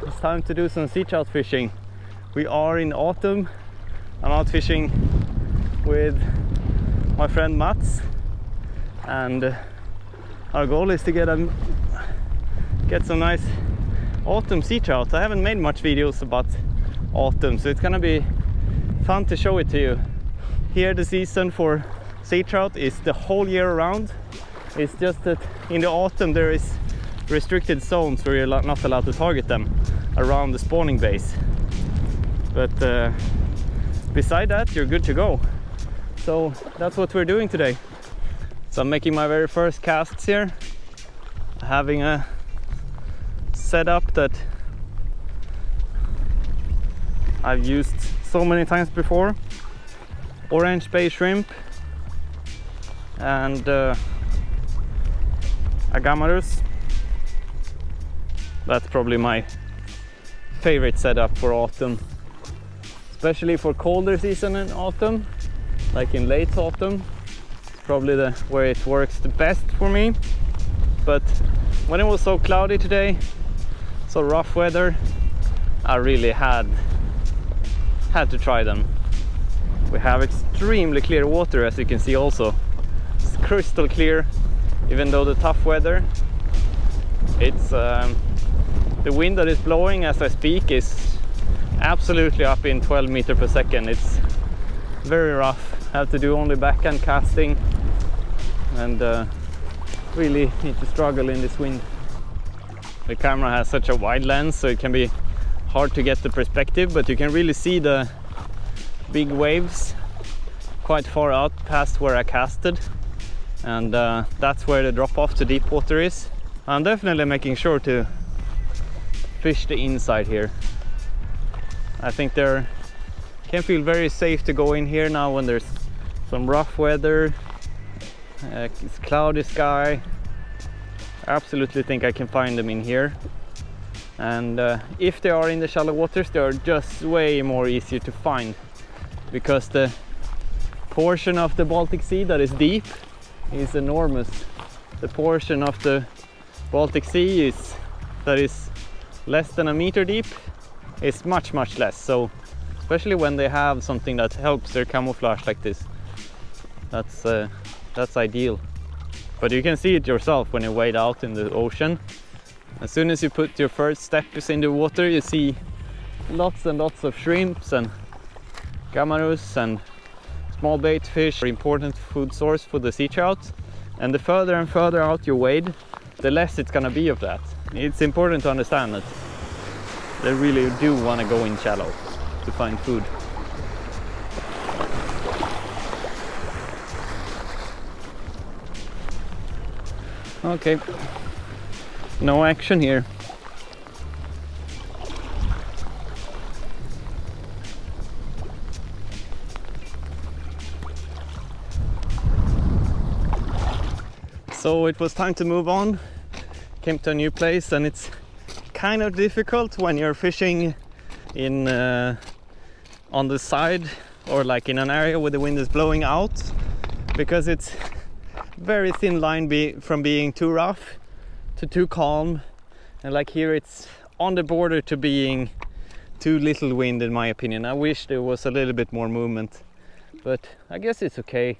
it's time to do some sea trout fishing. We are in autumn. I'm out fishing with my friend Mats, and our goal is to get some nice autumn sea trout. I haven't made much videos about autumn, so it's gonna be fun to show it to you. Here the season for sea trout is the whole year around. It's just that in the autumn there is restricted zones where you're not allowed to target them around the spawning base. But beside that, you're good to go. So that's what we're doing today. So I'm making my very first casts here, having a setup that I've used so many times before. Orange bay shrimp and agamarus. That's probably my favorite setup for autumn, especially for colder season in autumn, like in late autumn. It's probably where it works the best for me. But when it was so cloudy today, so rough weather, I really had to try them. We have extremely clear water, as you can see. Also it's crystal clear, even though the tough weather. It's the wind that is blowing as I speak is absolutely up in 12 meters per second. It's very rough. I have to do only backhand casting and really need to struggle in this wind. The camera has such a wide lens, so it can be hard to get the perspective, but you can really see the big waves quite far out past where I casted, and that's where the drop off to deep water is. I'm definitely making sure to fish the inside here. I think can feel very safe to go in here now when there's some rough weather. It's cloudy sky. I absolutely think I can find them in here, and if they are in the shallow waters, they are just way more easier to find, because the portion of the Baltic Sea that is deep is enormous. The portion of the Baltic Sea that is less than a meter deep is much less. So especially when they have something that helps their camouflage like this, that's ideal. But you can see it yourself when you wade out in the ocean. As soon as you put your first steps in the water, you see lots and lots of shrimps and gamarus and small bait fish, are important food source for the sea trout. And the further and further out you wade, the less it's gonna be of that. It's important to understand that they really do want to go in shallow to find food. Okay, no action here. So it was time to move on. Came to a new place, and it's kind of difficult when you're fishing in on the side, or like in an area where the wind is blowing out, because it's very thin line from being too rough to too calm, and like here it's on the border to being too little wind, in my opinion. I wish there was a little bit more movement, but I guess it's okay.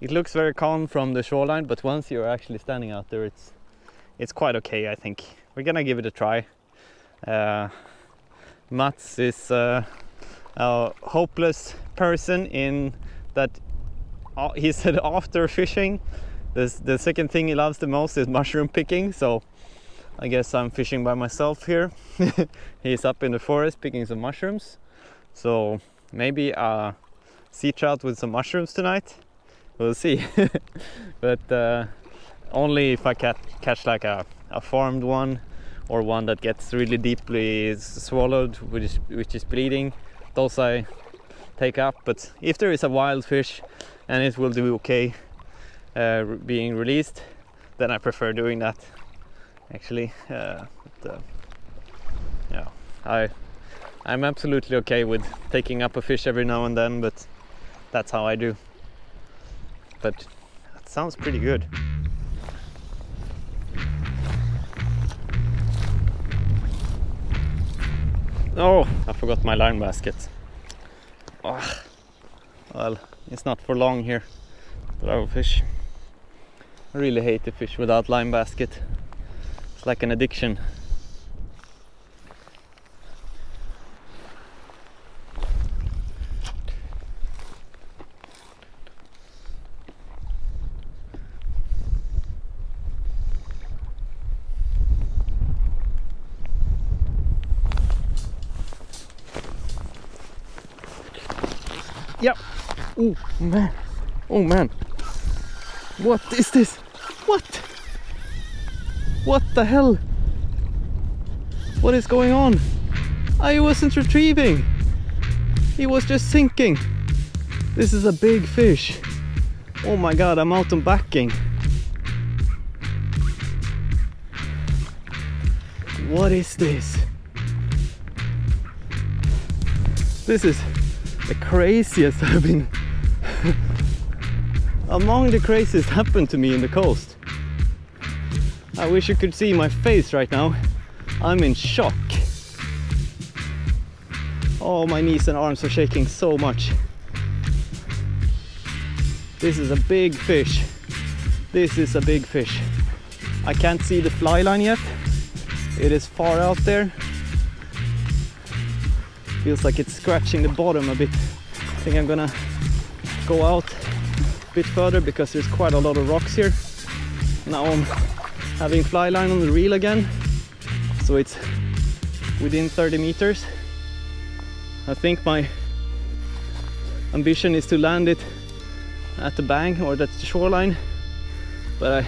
It looks very calm from the shoreline, but once you're actually standing out there, it's quite okay. I think we're gonna give it a try. Mats is a hopeless person in that he said after fishing, the second thing he loves the most is mushroom picking. So I guess I'm fishing by myself here. He's up in the forest picking some mushrooms. So maybe a sea trout with some mushrooms tonight. We'll see. But only if I catch like a farmed one, or one that gets really deeply swallowed, which is bleeding. Those I take up. But if there is a wild fish and it will do okay being released, then I prefer doing that, actually. Yeah, I'm absolutely okay with taking up a fish every now and then, but that's how I do. But that sounds pretty good. Oh, I forgot my line basket. Oh, well, it's not for long here, but I will fish. I really hate to fish without line basket. It's like an addiction. Yep. Oh man. Oh man. What is this? What? What the hell? What is going on? I wasn't retrieving. He was just sinking. This is a big fish. Oh my god, I'm out on backing. What is this? This is the craziest I've been. Among the craziest happened to me in the coast. I wish you could see my face right now. I'm in shock. Oh, my knees and arms are shaking so much. This is a big fish. This is a big fish. I can't see the fly line yet. It is far out there. Feels like it's scratching the bottom a bit. I think I'm gonna go out a bit further because there's quite a lot of rocks here. Now I'm having fly line on the reel again, so it's within 30 meters. I think my ambition is to land it at the bank or at the shoreline, but I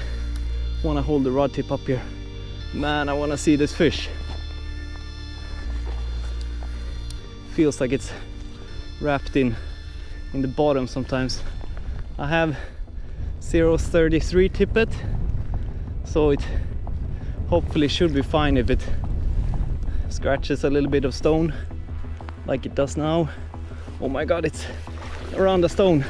want to hold the rod tip up here. Man, I want to see this fish. Feels like it's wrapped in the bottom sometimes. I have 0.33 tippet, so it hopefully should be fine if it scratches a little bit of stone like it does now. Oh my god, it's around the stone.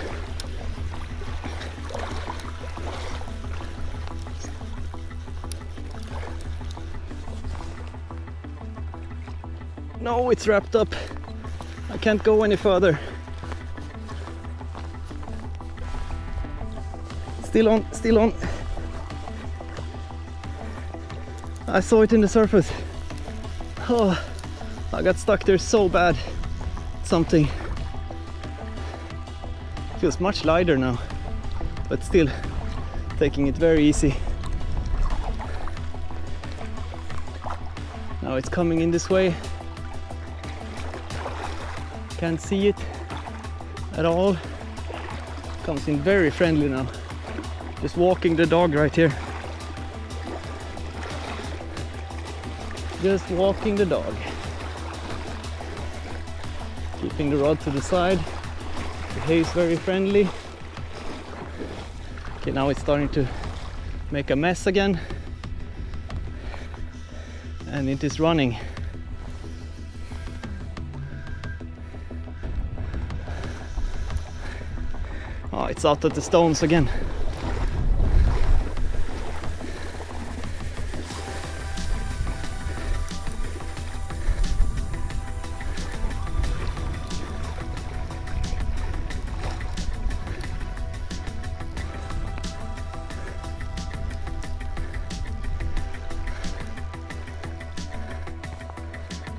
No, it's wrapped up. I can't go any further. Still on, still on. I saw it in the surface. Oh, I got stuck there so bad. Something. Feels much lighter now, but still taking it very easy. Now it's coming in this way. Can't see it at all. Comes in very friendly now. Just walking the dog right here. Just walking the dog. Keeping the rod to the side. Behaves very friendly. Okay, now it's starting to make a mess again. And it is running. Oh, it's out at the stones again.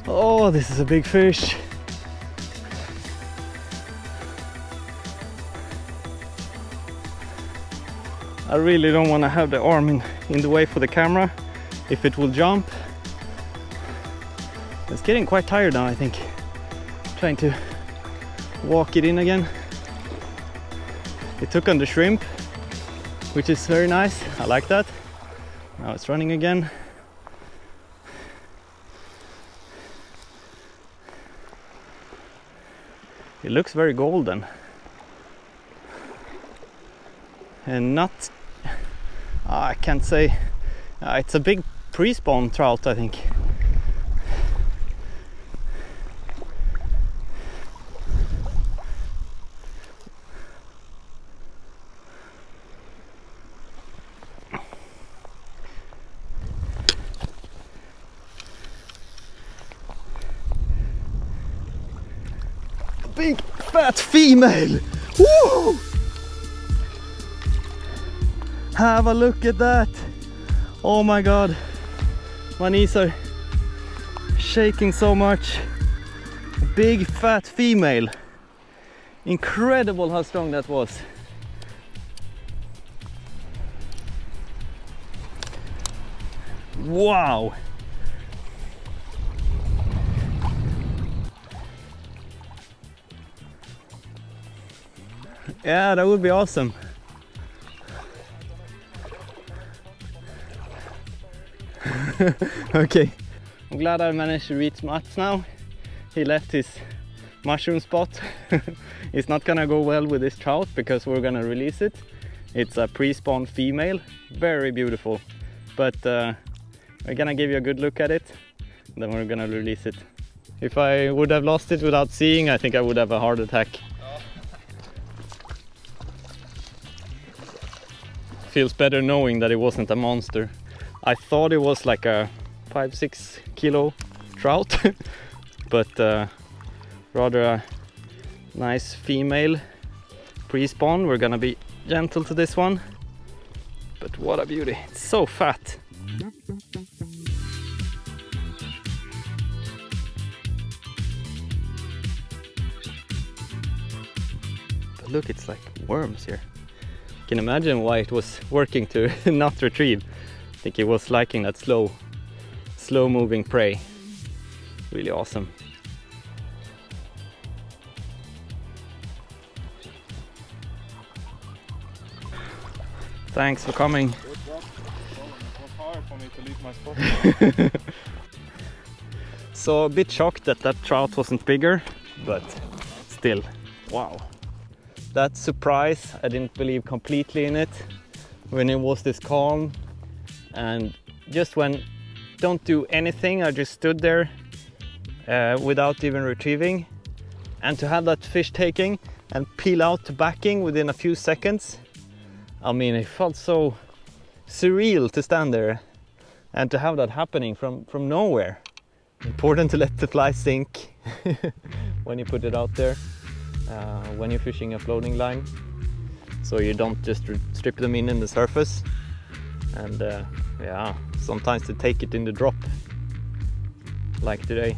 Oh, this is a big fish. I really don't want to have the arm in the way for the camera if it will jump. It's getting quite tired now, I think. Trying to walk it in again. It took on the shrimp, which is very nice. I like that. Now it's running again. It looks very golden. And not, I can't say, it's a big pre-spawn trout, I think. big fat female. Woo! Have a look at that. Oh my god, my knees are shaking so much. Big fat female. Incredible how strong that was. Wow. Yeah, that would be awesome. Okay, I'm glad I managed to reach Mats now. He left his mushroom spot. It's not gonna go well with this trout because we're gonna release it. It's a pre-spawn female, very beautiful, but we're gonna give you a good look at it, then we're gonna release it. If I would have lost it without seeing, I think I would have a heart attack. Feels better knowing that it wasn't a monster. I thought it was like a 5-6 kilo trout, but rather a nice female pre-spawn. We're gonna be gentle to this one, but what a beauty, it's so fat. But look, it's like worms here. You can imagine why it was working to not retrieve. I think it was liking that slow moving prey. Really awesome. Thanks for coming. It was hard for me to leave my spot. So a bit shocked that that trout wasn't bigger, but still, wow. That surprise, I didn't believe completely in it when it was this calm, and just when don't do anything, I just stood there without even retrieving, and to have that fish taking and peel out to backing within a few seconds, I mean, it felt so surreal to stand there and to have that happening from nowhere. Important to let the fly sink when you put it out there. When you're fishing a floating line, so you don't just strip them in the surface, and yeah, sometimes to take it in the drop like today.